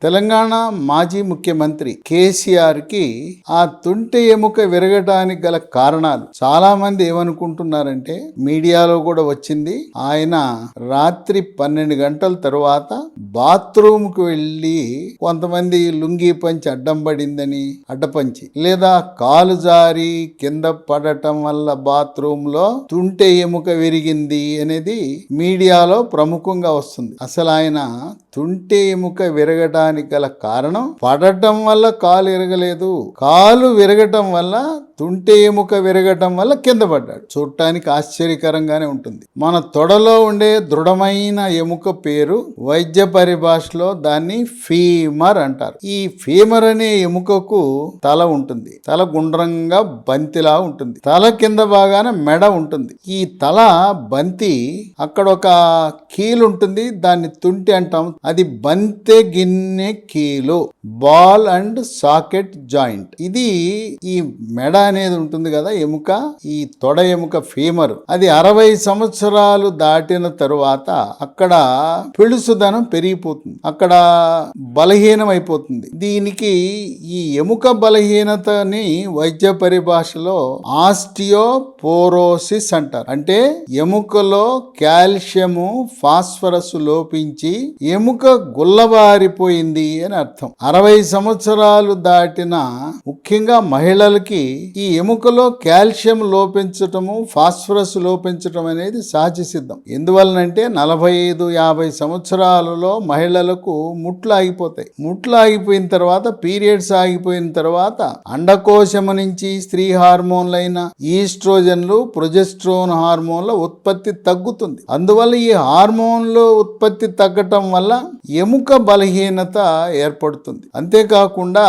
తెలంగాణ మాజీ ముఖ్యమంత్రి కేసీఆర్కి ఆ తుంటె ఎముక విరగటానికి గల కారణాలు చాలా మంది ఏమనుకుంటున్నారంటే, మీడియాలో కూడా వచ్చింది, ఆయన రాత్రి 12 గంటల తర్వాత బాత్రూమ్కి వెళ్ళి కొంతమంది లుంగీ పంచి అడ్డం పడిందని, అడ్డపంచి లేదా కాలు జారి కింద పడటం వల్ల బాత్రూంలో తుంటె ఎముక విరిగింది అనేది మీడియాలో ప్రముఖంగా వస్తుంది. అసలు ఆయన తుంటె ఎముక విరగటానికి గల కారణం పడటం వల్ల కాలు విరగలేదు, కాలు విరగటం వల్ల తుంటె ఎముక విరగటం వల్ల కింద పడ్డాడు. చూడటానికి ఆశ్చర్యకరంగానే ఉంటుంది. మన తొడలో ఉండే దృఢమైన ఎముక పేరు వైద్య పరిభాషలో దాన్ని ఫీమర్ అంటారు. ఈ ఫీమర్ అనే ఎముకకు తల ఉంటుంది. తల గుండ్రంగా బంతిలా ఉంటుంది. తల కింద భాగాన మెడ ఉంటుంది. ఈ తల బంతి అక్కడ ఒక కీలు ఉంటుంది, దాన్ని తుంటి అంటాం. అది బంతె గిన్నె కీలు, బాల్ అండ్ సాకెట్ జాయింట్. ఇది ఈ మెడ అనేది ఉంటుంది కదా ఎముక, ఈ తొడ ఎముక ఫీమర్, అది 60 సంవత్సరాలు దాటిన తరువాత అక్కడ పిడుసుదనం పెరిగిపోతుంది, అక్కడ బలహీనం అయిపోతుంది. దీనికి ఈ ఎముక బలహీనతని వైద్య పరిభాషలో ఆస్టియోపోరోసిస్ అంటారు. అంటే ఎముకలో కాల్షియము ఫాస్ఫరస్ లోపించి ఎముక గుల్లబారిపోయింది అని అర్థం. 60 సంవత్సరాలు దాటిన ముఖ్యంగా మహిళలకి ఈ ఎముకలో కాల్షియం లోపించటము, ఫాస్ఫరస్ లోపించటం అనేది సహజ సిద్ధం. ఎందువలనంటే 45-50 సంవత్సరాలలో మహిళలకు ముట్లు ఆగిపోతాయి. ముట్లు ఆగిపోయిన తర్వాత, పీరియడ్స్ ఆగిపోయిన తర్వాత అండకోశము నుంచి స్త్రీ హార్మోన్లైన ఈస్ట్రోజన్లు, ప్రొజెస్ట్రోన్ హార్మోన్ల ఉత్పత్తి తగ్గుతుంది. అందువల్ల ఈ హార్మోన్లు ఉత్పత్తి తగ్గటం వల్ల ఎముక బలహీనత ఏర్పడుతుంది. అంతేకాకుండా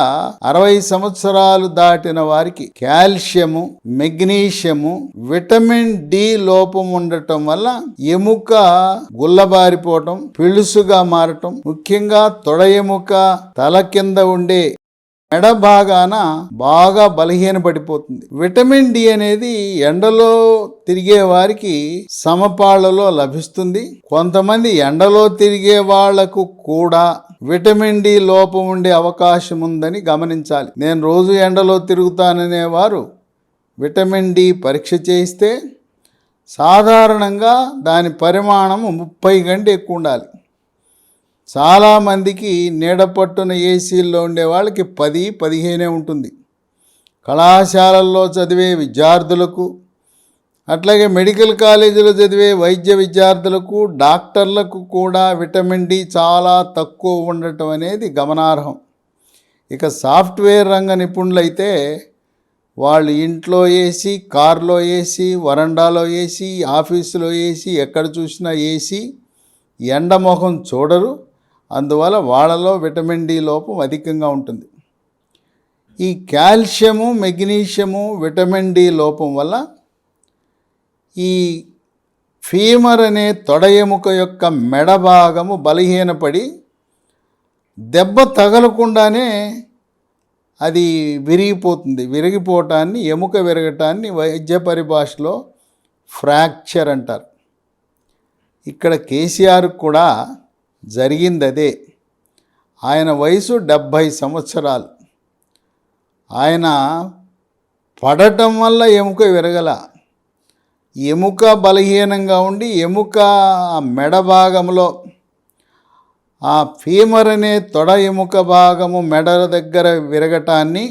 60 సంవత్సరాలు దాటిన వారికి కాల్షియము, మెగ్నీషియము, విటమిన్ డి లోపం ఉండటం వల్ల ఎముక గుల్లబారిపోవటం, పిలుసుగా మారటం, ముఖ్యంగా తొడ ఎముక తల కింద ఉండే మెడ భాగాన బాగా బలహీనపడిపోతుంది. విటమిన్ డి అనేది ఎండలో తిరిగే వారికి సమపాళ్లలో లభిస్తుంది. కొంతమంది ఎండలో తిరిగే వాళ్లకు కూడా విటమిన్ డి లోపం ఉండే అవకాశం ఉందని గమనించాలి. నేను రోజు ఎండలో తిరుగుతాననే వారు విటమిన్ డి పరీక్ష చేయిస్తే సాధారణంగా దాని పరిమాణం 30 కంటే ఎక్కువ ఉండాలి. చాలామందికి నీడపట్టున ఏసీల్లో ఉండే వాళ్ళకి 10-15 ఉంటుంది. కళాశాలల్లో చదివే విద్యార్థులకు, అట్లాగే మెడికల్ కాలేజీలో చదివే వైద్య విద్యార్థులకు, డాక్టర్లకు కూడా విటమిన్ డి చాలా తక్కువ ఉండటం అనేది గమనార్హం. ఇక సాఫ్ట్వేర్ రంగ నిపుణులైతే వాళ్ళు ఇంట్లో ఏసీ, కారులో ఏసీ, వరండాలో ఏసీ, ఆఫీసులో ఏసీ, ఎక్కడ చూసినా ఏసీ, ఎండమొహం చూడరు. అందువల్ల వాళ్ళలో విటమిన్ డి లోపం అధికంగా ఉంటుంది. ఈ కాల్షియము, మెగ్నీషియము, విటమిన్ డి లోపం వల్ల ఈ ఫీమర్ అనే తొడ ఎముక యొక్క మెడ భాగము బలహీనపడి దెబ్బ తగలకుండానే అది విరిగిపోతుంది. విరిగిపోవటాన్ని, ఎముక విరగటాన్ని వైద్య పరిభాషలో ఫ్రాక్చర్ అంటారు. ఇక్కడ కేసీఆర్ కూడా జరిగింది అదే. ఆయన వయసు 70 సంవత్సరాలు. ఆయన పడటం వల్ల ఎముక విరగల, ఎముక బలహీనంగా ఉండి ఎముక మెడ భాగంలో ఆ ఫీమర్ అనే తొడ ఎముక భాగము మెడ దగ్గర విరగటాన్ని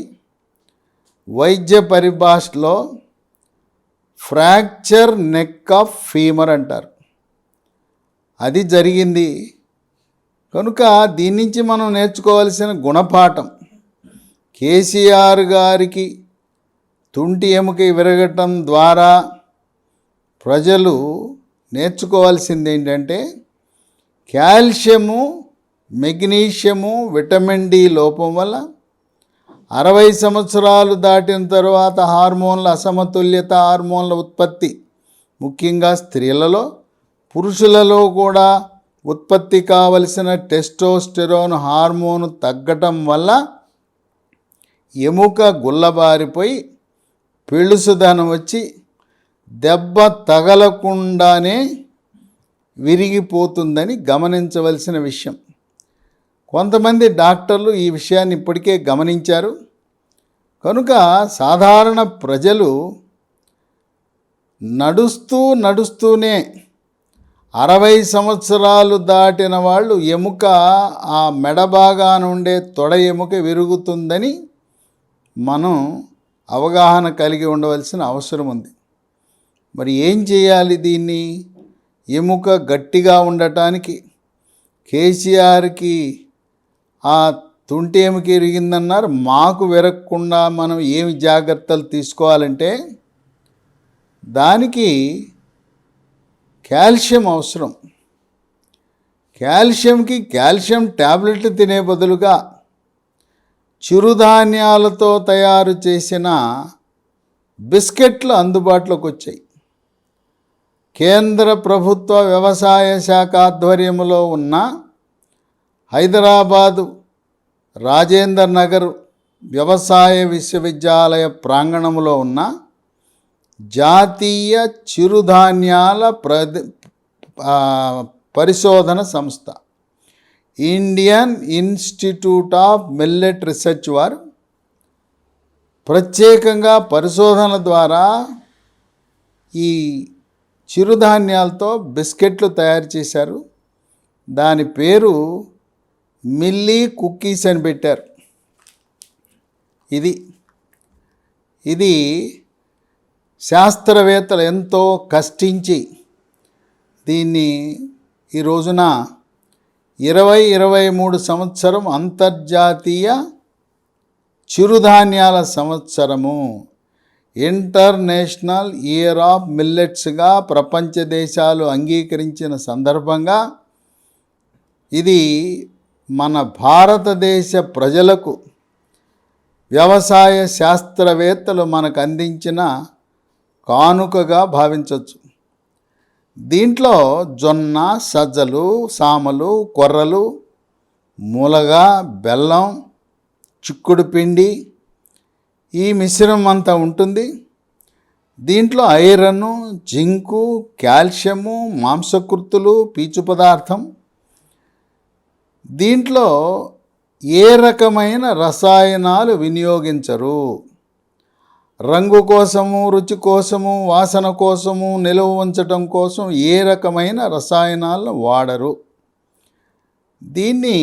వైద్య పరిభాషలో ఫ్రాక్చర్ నెక్ ఆఫ్ ఫీమర్ అంటారు. అది జరిగింది. కనుక దీని నుంచి మనం నేర్చుకోవాల్సిన గుణపాఠం, కేసీఆర్ గారికి తుంటి ఎముక విరగటం ద్వారా ప్రజలు నేర్చుకోవాల్సింది ఏంటంటే, కాల్షియము, మెగ్నీషియము, విటమిన్ డి లోపం వల్ల 60 సంవత్సరాలు దాటిన తర్వాత హార్మోన్ల అసమతుల్యత, హార్మోన్ల ఉత్పత్తి ముఖ్యంగా స్త్రీలలో, పురుషులలో కూడా ఉత్పత్తి కావలసిన టెస్టోస్టెరోన్ హార్మోన్ తగ్గటం వల్ల ఎముక గుల్లబారిపోయి పిలుసుదనం వచ్చి దెబ్బ తగలకుండానే విరిగిపోతుందని గమనించవలసిన విషయం. కొంతమంది డాక్టర్లు ఈ విషయాన్ని ఇప్పటికే గమనించారు. కనుక సాధారణ ప్రజలు నడుస్తూనే 60 సంవత్సరాలు దాటిన వాళ్ళు ఎముక, ఆ మెడ భాగాన ఉండే తొడ ఎముక విరుగుతుందని మనం అవగాహన కలిగి ఉండవలసిన అవసరం ఉంది. మరి ఏం చేయాలి? దీన్ని ఎముక గట్టిగా ఉండటానికి కేసీఆర్కి ఆ తుంటి ఎముక విరిగిందన్నారు, మాకు విరగకుండా మనం ఏమి జాగ్రత్తలు తీసుకోవాలంటే దానికి కాల్షియం అవసరం. కాల్షియం ట్యాబ్లెట్లు తినే బదులుగా చిరుధాన్యాలతో తయారు చేసిన బిస్కెట్లు అందుబాటులోకి వచ్చాయి. కేంద్ర ప్రభుత్వ వ్యవసాయ శాఖ ఆధ్వర్యంలో ఉన్న హైదరాబాదు రాజేందర్ నగర్ వ్యవసాయ విశ్వవిద్యాలయ ప్రాంగణంలో ఉన్న జాతీయ చిరుధాన్యాల పరిశోధన సంస్థ Indian institute of millet research వారు ప్రత్యేకంగా పరిశోధన ద్వారా ఈ చిరుధాన్యాలతో బిస్కెట్లు తయారు చేశారు. దాని పేరు మిల్లీ కుక్కీస్ అని పెట్టారు. ఇది శాస్త్రవేత్తలు ఎంతో కష్టించి దీన్ని ఈ రోజున 2023 సంవత్సరం అంతర్జాతీయ చిరుధాన్యాల సంవత్సరము, ఇంటర్నేషనల్ ఇయర్ ఆఫ్ మిల్లెట్స్గా ప్రపంచ దేశాలు అంగీకరించిన సందర్భంగా ఇది మన భారతదేశ ప్రజలకు వ్యవసాయ శాస్త్రవేత్తలు మనకు అందించిన కానుకగా భావించవచ్చు. దీంట్లో జొన్న, సజ్జలు, సామలు, కొర్రలు, ములగ, బెల్లం, చిక్కుడు పిండి, ఈ మిశ్రమం అంతా ఉంటుంది. దీంట్లో ఐరన్, జింకు, కాల్షియము, మాంసకృతులు, పీచు పదార్థం. దీంట్లో ఏ రకమైన రసాయనాలు వినియోగించరు. రంగు కోసము, రుచి కోసము, వాసన కోసము, నిల్వ ఉంచటం కోసం ఏ రకమైన రసాయనాలను వాడరు. దీన్ని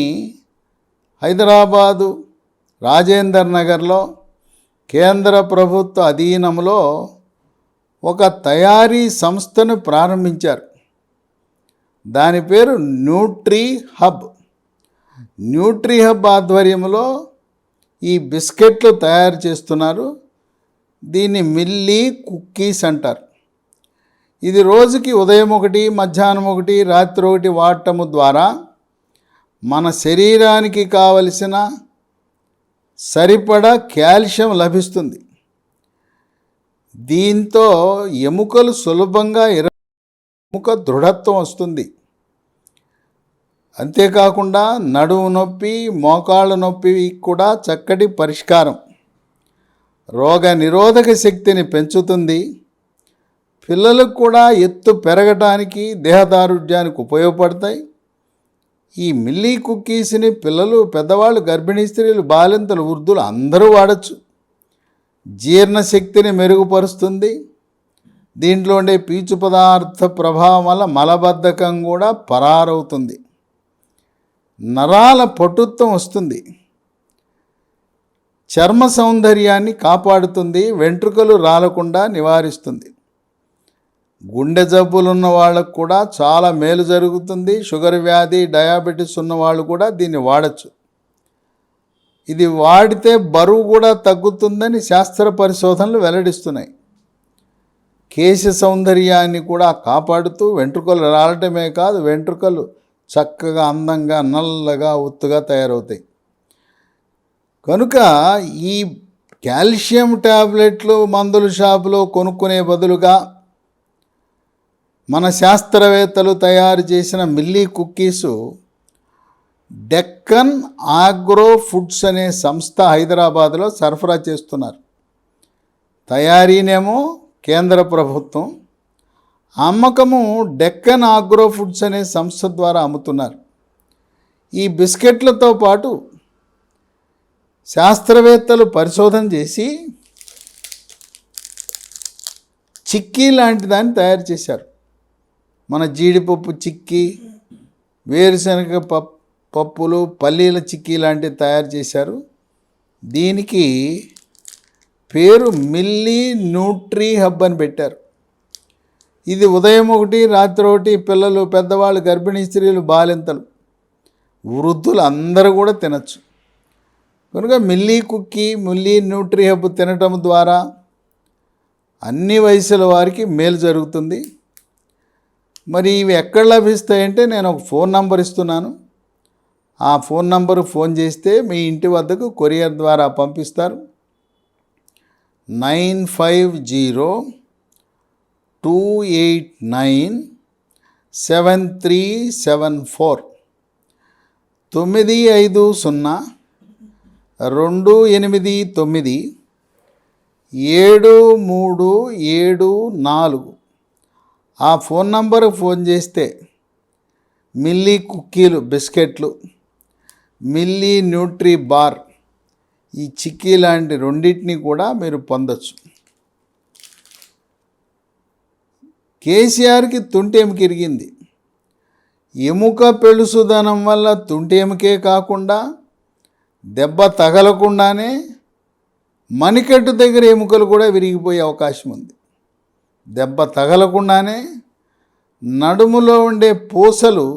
హైదరాబాదు రాజేందర్ నగర్లో కేంద్ర ప్రభుత్వ అధీనంలో ఒక తయారీ సంస్థను ప్రారంభించారు. దాని పేరు న్యూట్రీ హబ్ ఆధ్వర్యంలో ఈ బిస్కెట్లు తయారు చేస్తున్నారు. దీన్ని మిల్లీ కుక్కీస్ అంటారు. ఇది రోజుకి ఉదయం 1, మధ్యాహ్నం 1, రాత్రి 1 వాడటము ద్వారా మన శరీరానికి కావలసిన సరిపడా కాల్షియం లభిస్తుంది. దీంతో ఎముకలు సులభంగా ఎముక దృఢత్వం వస్తుంది. అంతేకాకుండా నడుము నొప్పి, మోకాళ్ళ నొప్పి కూడా చక్కటి పరిష్కారం. రోగ నిరోధక శక్తిని పెంచుతుంది. పిల్లలకు కూడా ఎత్తు పెరగటానికి, దేహదారుఢ్యానికి ఉపయోగపడతాయి. ఈ మిల్లీ కుక్కీస్ని పిల్లలు, పెద్దవాళ్ళు, గర్భిణీ స్త్రీలు, బాలింతలు, వృద్ధులు అందరూ వాడచ్చు. జీర్ణశక్తిని మెరుగుపరుస్తుంది. దీంట్లో ఉండే పీచు పదార్థ ప్రభావం వల్ల మలబద్ధకం కూడా పరారవుతుంది. నరాల పటుత్వం వస్తుంది. చర్మ సౌందర్యాన్ని కాపాడుతుంది. వెంట్రుకలు రాలకుండా నివారిస్తుంది. గుండె జబ్బులున్న వాళ్ళకు కూడా చాలా మేలు జరుగుతుంది. షుగర్ వ్యాధి, డయాబెటీస్ ఉన్నవాళ్ళు కూడా దీన్ని వాడచ్చు. ఇది వాడితే బరువు కూడా తగ్గుతుందని శాస్త్ర పరిశోధనలు వెల్లడిస్తున్నాయి. కేశ సౌందర్యాన్ని కూడా కాపాడుతూ వెంట్రుకలు రాలటమే కాదు, వెంట్రుకలు చక్కగా, అందంగా, నల్లగా, ఒత్తుగా తయారవుతాయి. కనుక ఈ కాల్షియం ట్యాబ్లెట్లు మందుల షాపులో కొనుక్కునే బదులుగా మన శాస్త్రవేత్తలు తయారు చేసిన మిల్లీ కుక్కీసు డెక్కన్ ఆగ్రో ఫుడ్స్ అనే సంస్థ హైదరాబాద్లో సరఫరా చేస్తున్నారు. తయారీనేమో కేంద్ర ప్రభుత్వం, అమ్మకము డెక్కన్ ఆగ్రో ఫుడ్స్ అనే సంస్థ ద్వారా అమ్ముతున్నారు. ఈ బిస్కెట్లతో పాటు శాస్త్రవేత్తలు పరిశోధన చేసి చిక్కీ లాంటి దాన్ని తయారు చేశారు. మన జీడిపప్పు చిక్కీ, వేరుశనగ పప్పులు, పల్లీల చిక్కీ లాంటివి తయారు చేశారు. దీనికి పేరు మిల్లీ న్యూట్రీ హబ్ అని పెట్టారు. ఇది ఉదయం ఒకటి, రాత్రి ఒకటి పిల్లలు, పెద్దవాళ్ళు, గర్భిణీ స్త్రీలు, బాలింతలు, వృద్ధులు అందరూ కూడా తినచ్చు. కనుక milli cookie, milli Nutri hub తినటం ద్వారా అన్ని వయసుల వారికి మేలు జరుగుతుంది. మరి ఇవి ఎక్కడ లభిస్తాయంటే నేను ఒక ఫోన్ నంబర్ ఇస్తున్నాను. ఆ ఫోన్ నంబరు ఫోన్ చేస్తే మీ ఇంటి వద్దకు కొరియర్ ద్వారా పంపిస్తారు. 9502897374 95028973774 ఆ ఫోన్ నంబరు ఫోన్ చేస్తే మిల్లీ కుక్కీలు, బిస్కెట్లు, మిల్లీ న్యూట్రీ బార్, ఈ చిక్కీ లాంటి రెండింటిని కూడా మీరు పొందొచ్చు. కేసీఆర్కి తుంటి ఎముక ఇరిగింది. ఎముక పెళుసుదనం వల్ల తుంటి ఎముకే కాకుండా దెబ్బ తగలకుండానే మణికట్టు దగ్గర ఎముకలు కూడా విరిగిపోయే అవకాశం ఉంది. దెబ్బ తగలకుండానే నడుములో ఉండే పూసలు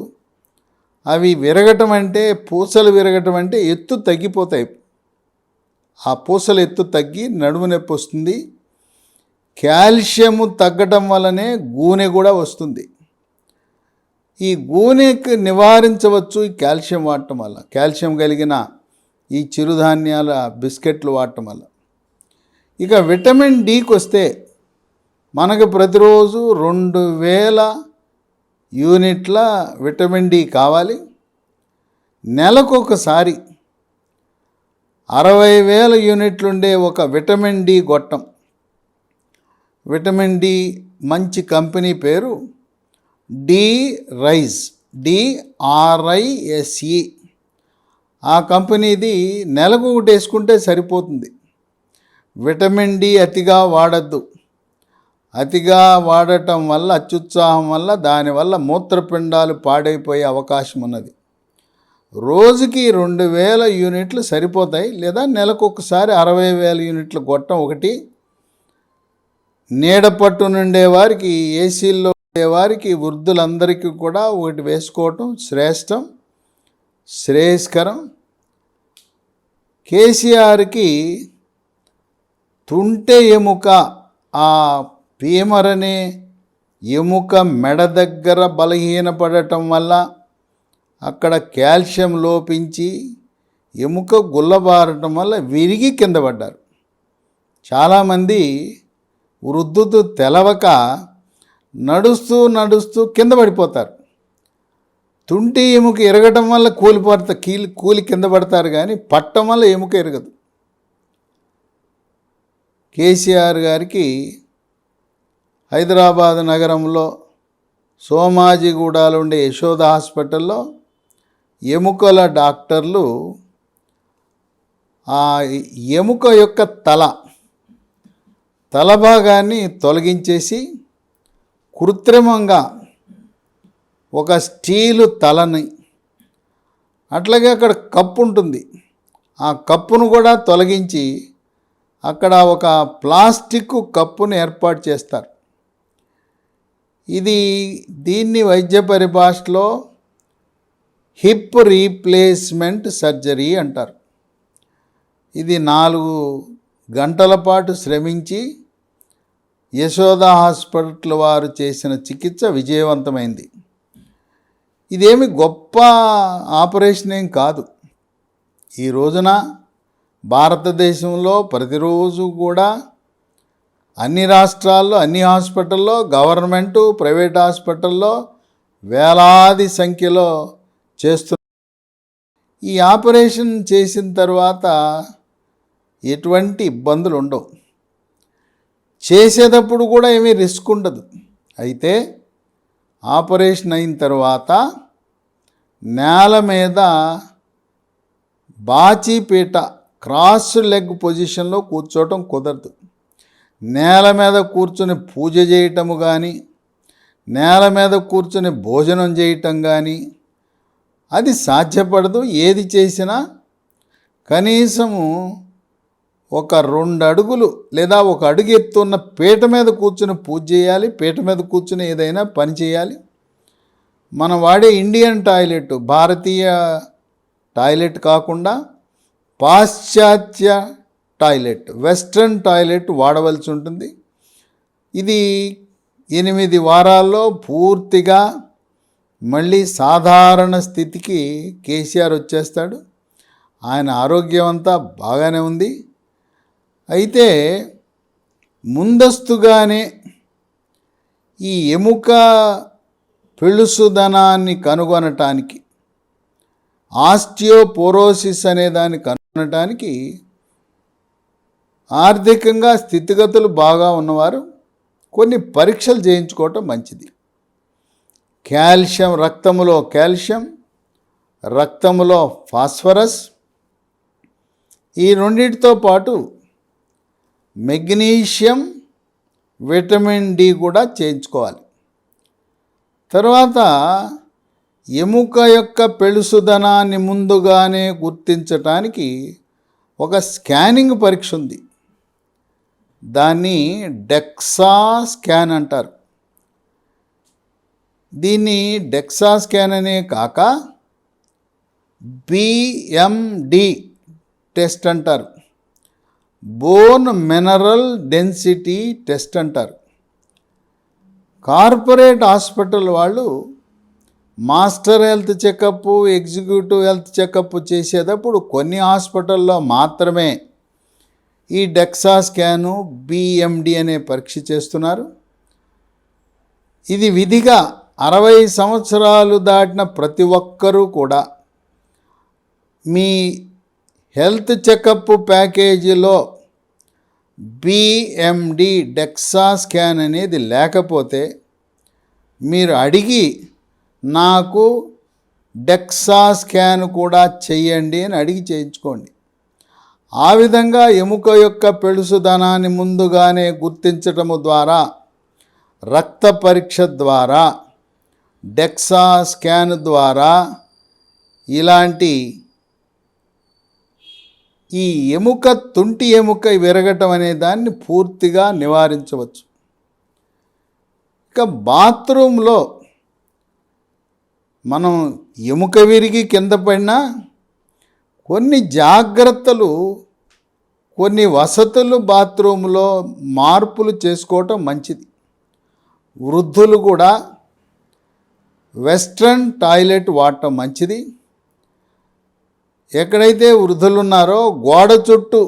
అవి విరగటం అంటే, పూసలు విరగటం అంటే ఎత్తు తగ్గిపోతాయి. ఆ పూసలు ఎత్తు తగ్గి నడుము నొప్పి వస్తుంది. కాల్షియము తగ్గటం వల్లనే గూనె కూడా వస్తుంది. ఈ గూనెకి నివారించవచ్చు ఈ కాల్షియం వాడటం వల్ల, కాల్షియం కలిగిన ఈ చిరుధాన్యాల బిస్కెట్లు వాడటం వల్ల. ఇక విటమిన్ డికి వస్తే మనకు ప్రతిరోజు 2000 యూనిట్ల విటమిన్ డి కావాలి. నెలకొకసారి 60,000 యూనిట్లుండే ఒక విటమిన్ డి గొట్టం, విటమిన్ డి మంచి కంపెనీ పేరు డి-రైజ్, DRISE. ఆ కంపెనీది నెలకు ఒకటి వేసుకుంటే సరిపోతుంది. విటమిన్ డి అతిగా వాడద్దు. అతిగా వాడటం వల్ల, అత్యుత్సాహం వల్ల, దానివల్ల మూత్రపిండాలు పాడైపోయే అవకాశం ఉన్నది. రోజుకి 2000 యూనిట్లు సరిపోతాయి. లేదా నెలకు ఒకసారి 60,000 యూనిట్ల గొట్టం ఒకటి. నీడ పట్టు నుండే వారికి, ఏసీల్లో ఉండేవారికి, వృద్ధులందరికీ కూడా ఒకటి వేసుకోవటం శ్రేష్టం, శ్రేయస్కరం. కేసీఆర్కి తుంటె ఎముక, ఆ ఫీమర్ అనే ఎముక మెడ దగ్గర బలహీనపడటం వల్ల అక్కడ కాల్షియం లోపించి ఎముక గుల్లబారటం వల్ల విరిగి కింద పడ్డారు. చాలామంది వృద్ధులు తెలవక నడుస్తూ నడుస్తూ కింద పడిపోతారు. తుంటి ఎముక ఎరగటం వల్ల కూలి కింద పడతారు, కానీ పట్టం వల్ల ఎముక ఎరగదు. కేసీఆర్ గారికి హైదరాబాద్ నగరంలో సోమాజిగూడలో ఉండే యశోద హాస్పిటల్లో ఎముకల డాక్టర్లు ఆ ఎముక యొక్క తల భాగాన్ని తొలగించేసి కృత్రిమంగా ఒక స్టీలు తలని, అట్లాగే అక్కడ కప్పు ఉంటుంది, ఆ కప్పును కూడా తొలగించి అక్కడ ఒక ప్లాస్టిక్ కప్పును ఏర్పాటు చేస్తారు. దీన్ని వైద్య పరిభాషలో హిప్ రీప్లేస్మెంట్ సర్జరీ అంటారు. ఇది 4 గంటల పాటు శ్రమించి యశోద హాస్పిటల్ వారు చేసిన చికిత్స విజయవంతమైంది. ఇదేమి గొప్ప ఆపరేషన్ ఏం కాదు. ఈ రోజున భారతదేశంలో ప్రతిరోజు కూడా అన్ని రాష్ట్రాల్లో, అన్ని హాస్పిటల్లో, గవర్నమెంటు, ప్రైవేట్ హాస్పిటల్లో వేలాది సంఖ్యలో చేస్తున్నారు. ఈ ఆపరేషన్ చేసిన తర్వాత ఎటువంటి ఇబ్బందులు ఉండవు. చేసేటప్పుడు కూడా ఏమీ రిస్క్ ఉండదు. అయితే ఆపరేషన్ అయిన తర్వాత నేల మీద బాచీపీట క్రాస్ లెగ్ పొజిషన్లో కూర్చోవటం కుదరదు. నేల మీద కూర్చొని పూజ చేయటము కానీ, నేల మీద కూర్చొని భోజనం చేయటం కానీ అది సాధ్యపడదు. ఏది చేసినా కనీసము ఒక 2 అడుగులు లేదా 1 అడుగు ఎత్తున్న పీట మీద కూర్చుని పూజ చేయాలి. పీట మీద కూర్చుని ఏదైనా పని చేయాలి. మనం వాడే ఇండియన్ టాయిలెట్ భారతీయ టాయిలెట్ కాకుండా పాశ్చాత్య టాయిలెట్, వెస్ట్రన్ టాయిలెట్ వాడవలసి ఉంటుంది. ఇది 8 వారాల్లో పూర్తిగా మళ్ళీ సాధారణ స్థితికి కేసీఆర్ వచ్చేస్తాడు. ఆయన ఆరోగ్యం అంతా బాగానే ఉంది. అయితే ముందస్తుగానే ఈ ఎముక పెళుసుదనాన్ని కనుగొనటానికి, ఆస్టియోపోరోసిస్ అనే దాన్ని కనుగొనటానికి ఆర్థికంగా స్థితిగతులు బాగా ఉన్నవారు కొన్ని పరీక్షలు చేయించుకోవటం మంచిది. కాల్షియం, రక్తములో కాల్షియం, రక్తములో ఫాస్ఫరస్, ఈ రెండింటితో పాటు మెగ్నీషియం, విటమిన్ డి కూడా చేయించుకోవాలి. తర్వాత ఎముక యొక్క పెళుసుదనాన్ని ముందుగానే గుర్తించటానికి ఒక స్కానింగ్ పరీక్ష ఉంది. దాన్ని డెక్సా స్కాన్ అంటారు. దీన్ని డెక్సా స్కాన్ అనే కాక బిఎండి టెస్ట్ అంటారు, బోన్ మినరల్ డెన్సిటీ టెస్ట్ అంటారు. కార్పొరేట్ హాస్పిటల్ వాళ్ళు master health checkup, executive health checkup చేసేటప్పుడు కొన్ని హాస్పిటల్లో మాత్రమే ఈ డెక్సా స్కాను, బిఎండి అనే పరీక్ష చేస్తున్నారు. ఇది విధిగా 60 సంవత్సరాలు దాటిన ప్రతి ఒక్కరూ కూడా మీ హెల్త్ చెకప్ ప్యాకేజీలో బిఎండి డెక్సా స్కాన్ అనేది లేకపోతే మీరు అడిగి నాకు డెక్సా స్కాన్ కూడా చెయ్యండి అని అడిగి చేయించుకోండి. ఆ విధంగా ఎముక యొక్క పెళుసుదనాన్ని ముందుగానే గుర్తించటము ద్వారా, రక్త పరీక్ష ద్వారా, డెక్సా స్కాన్ ద్వారా ఇలాంటి ఈ ఎముక, తుంటి ఎముక విరగటం అనే దాన్ని పూర్తిగా నివారించవచ్చు. ఇక బాత్రూంలో మనం ఎముక విరిగి కింద పడినా కొన్ని జాగ్రత్తలు, కొన్ని వసతులు బాత్రూంలో మార్పులు చేసుకోవటం మంచిది. వృద్ధులు కూడా వెస్ట్రన్ టాయిలెట్ వాడటం మంచిది. ఎక్కడైతే వృద్ధులు ఉన్నారో గోడ చుట్టూ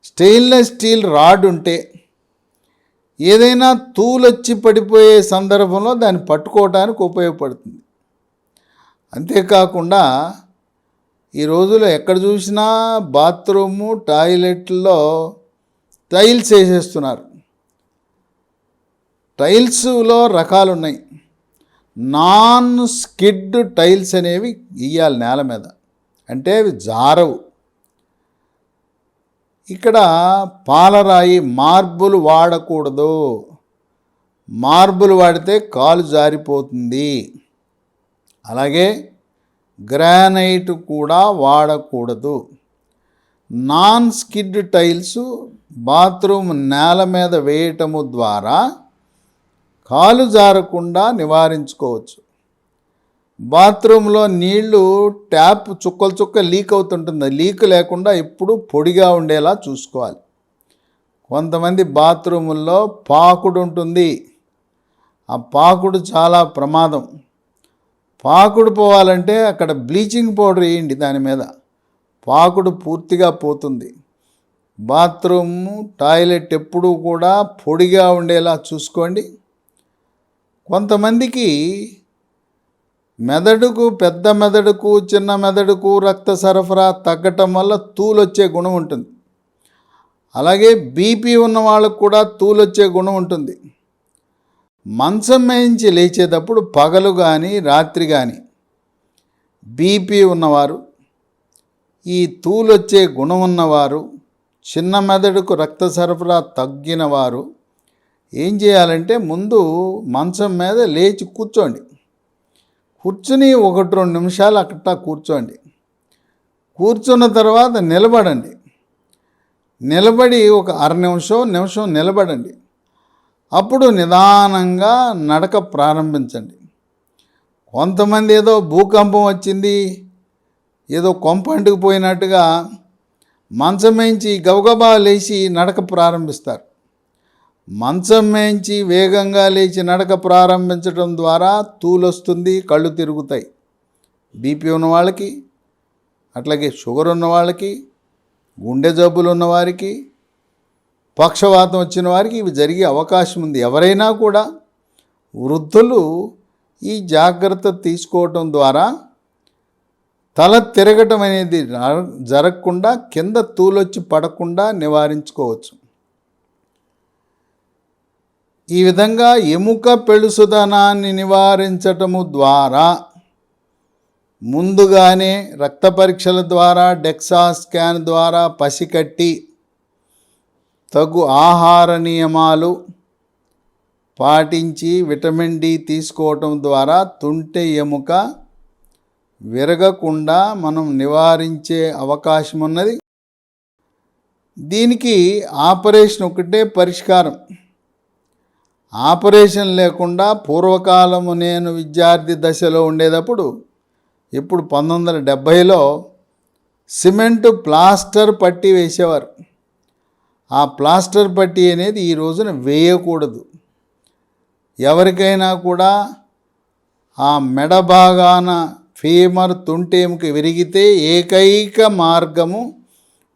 స్టెయిన్లెస్ స్టీల్ రాడ్ ఉంటే ఏదైనా తూలొచ్చి పడిపోయే సందర్భంలో దాన్ని పట్టుకోవడానికి ఉపయోగపడుతుంది. అంతేకాకుండా ఈ రోజులో ఎక్కడ చూసినా బాత్రూము, టాయిలెట్లో టైల్స్ వేసేస్తున్నారు. టైల్స్లో రకాలు ఉన్నాయి. నాన్ స్కిడ్ టైల్స్ అనేవి గీయాలి నేల మీద, అంటే అవి జారవు. ఇక్కడ పాలరాయి, మార్బుల్ వాడకూడదు. మార్బుల్ వాడితే కాలు జారిపోతుంది. అలాగే గ్రానైట్ కూడా వాడకూడదు. నాన్ స్కిడ్ టైల్స్ బాత్రూమ్ నేల మీద వేయటము ద్వారా కాలు జారకుండా నివారించుకోవచ్చు. బాత్రూంలో నీళ్లు ట్యాప్ చుక్కలు చుక్క లీక్ అవుతుంటుంది. లీక్ లేకుండా ఎప్పుడు పొడిగా ఉండేలా చూసుకోవాలి. కొంతమంది బాత్రూముల్లో పాకుడు ఉంటుంది. ఆ పాకుడు చాలా ప్రమాదం. పాకుడు పోవాలంటే అక్కడ బ్లీచింగ్ పౌడర్ వేయండి దాని మీద, పాకుడు పూర్తిగా పోతుంది. బాత్రూము, టాయిలెట్ ఎప్పుడూ కూడా పొడిగా ఉండేలా చూసుకోండి. కొంతమందికి మెదడుకు, పెద్ద మెదడుకు, చిన్న మెదడుకు రక్త సరఫరా తగ్గటం వల్ల తూలొచ్చే గుణం ఉంటుంది. అలాగే బీపీ ఉన్న వాళ్ళకు కూడా తూలొచ్చే గుణం ఉంటుంది. మంచం మేయించి లేచేటప్పుడు పగలు కానీ రాత్రి కానీ బీపీ ఉన్నవారు, ఈ తూలొచ్చే గుణం ఉన్నవారు, చిన్న మెదడుకు రక్త సరఫరా తగ్గిన వారు ఏం చేయాలంటే ముందు మంచం మీద లేచి కూర్చోండి. కూర్చుని 1-2 నిమిషాలు అక్కడ కూర్చోండి. కూర్చున్న తర్వాత నిలబడండి. నిలబడి ఒక నిమిషం నిలబడండి. అప్పుడు నిదానంగా నడక ప్రారంభించండి. కొంతమంది ఏదో భూకంపం వచ్చింది, ఏదో కొంప అంటుకుపోయినట్టుగా మంచం మేంచి గబగబా లేచి నడక ప్రారంభిస్తారు. మంచం మేంచి వేగంగా లేచి నడక ప్రారంభించడం ద్వారా తూలొస్తుంది, కళ్ళు తిరుగుతాయి. బీపీ ఉన్న వాళ్ళకి, అట్లాగే షుగర్ ఉన్న వాళ్ళకి, గుండె జబ్బులు ఉన్నవారికి, పక్షవాతం వచ్చిన వారికి ఇవి జరిగే అవకాశం ఉంది. ఎవరైనా కూడా వృద్ధులు ఈ జాగ్రత్త తీసుకోవటం ద్వారా తల తిరగటం అనేది జరగకుండా, కింద తూలొచ్చి పడకుండా నివారించుకోవచ్చు. ఈ విధంగా ఎముక పెళుసుదనాన్ని నివారించటము ద్వారా ముందుగానే రక్త పరీక్షల ద్వారా, డెక్సా స్కాన్ ద్వారా పసికట్టి తగు ఆహార నియమాలు పాటించి విటమిన్ డి తీసుకోవటం ద్వారా తుంటె ఎముక విరగకుండా మనం నివారించే అవకాశం ఉన్నది. దీనికి ఆపరేషన్ ఒకటే పరిష్కారం. ఆపరేషన్ లేకుండా పూర్వకాలము నేను విద్యార్థి దశలో ఉండేటప్పుడు, ఇప్పుడు 1970లో సిమెంటు ప్లాస్టర్ పట్టి వేసేవారు. ఆ ప్లాస్టర్ పట్టి అనేది ఈ రోజున వేయకూడదు. ఎవరికైనా కూడా ఆ మెడ భాగాన ఫీమర్ తుంటెముక విరిగితే ఏకైక మార్గము,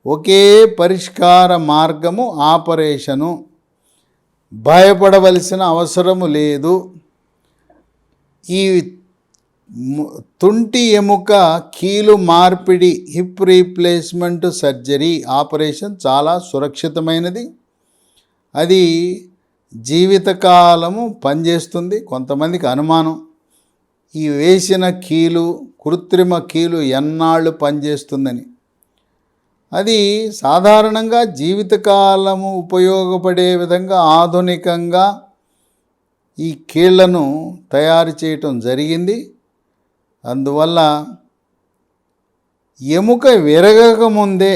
ఒకే పరిష్కార మార్గము ఆపరేషను. భయపడవలసిన అవసరము లేదు. ఈ తుంటి ఎముక కీలు మార్పిడి, హిప్ రీప్లేస్మెంట్ సర్జరీ ఆపరేషన్ చాలా సురక్షితమైనది. అది జీవితకాలము పనిచేస్తుంది. కొంతమందికి అనుమానం, ఈ వేసిన కీలు, కృత్రిమ కీలు ఎన్నాళ్ళు పనిచేస్తుందని. అది సాధారణంగా జీవితకాలము ఉపయోగపడే విధంగా ఆధునికంగా ఈ కీళ్లను తయారు చేయటం జరిగింది. అందువల్ల ఎముక విరగకముందే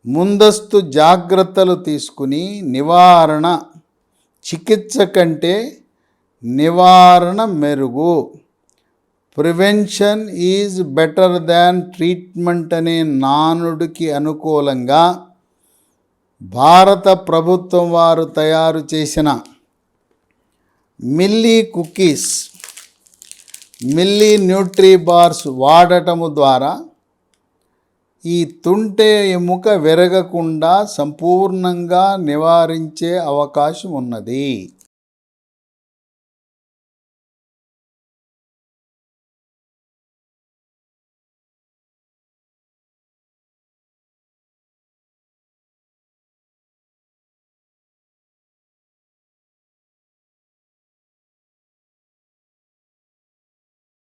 ముందస్తు జాగ్రత్తలు తీసుకుని నివారణ, చికిత్స కంటే నివారణ మెరుగు. Prevention is better than treatment అనే నానుడికి అనుకూలంగా భారత ప్రభుత్వం వారు తయారు చేసిన millet cookies, millet nutri bars వాడటము ద్వారా ఈ తుంటె ఎముక విరగకుండా సంపూర్ణంగా నివారించే అవకాశం ఉన్నది.